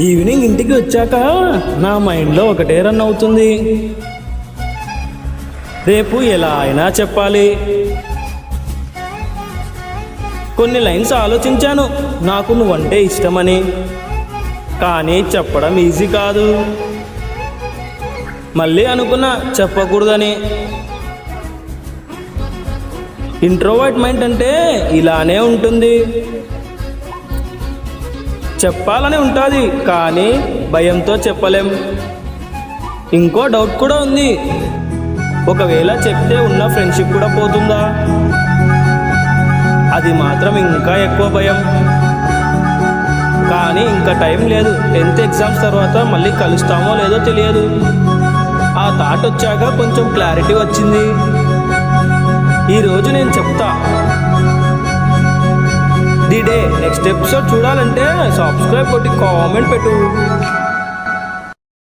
Evening ఇంటికి వచ్చాక నా మైండ్లో ఒకటే రన్ అవుతుంది. రేపు ఎలా అయినా చెప్పాలి. కొన్ని లైన్స్ ఆలోచించాను, నాకు నువ్వంటే ఇష్టమని. కానీ చెప్పడం ఈజీ కాదు. మళ్ళీ అనుకున్నా చెప్పకూడదని. ఇంట్రోవర్ట్ మైండ్ అంటే ఇలానే ఉంటుంది. చెప్పాలని ఉంటుంది, కానీ భయంతో చెప్పలేం. ఇంకో డౌట్ కూడా ఉంది, ఒకవేళ చెప్తే ఉన్న ఫ్రెండ్షిప్ కూడా పోతుందా? అది మాత్రం ఇంకా ఎక్కువ భయం. కానీ ఇంకా టైం లేదు. 10th ఎగ్జామ్స్ తర్వాత మళ్ళీ కలుస్తామో లేదో తెలియదు. ఆ థాట్ వచ్చాక కొంచెం క్లారిటీ వచ్చింది. ఈరోజు నేను చెప్తా. ది డే నెక్స్ట్ ఎపిసోడ్ చూడాలంటే సబ్స్క్రైబ్ కొట్టి కామెంట్ పెట్టు.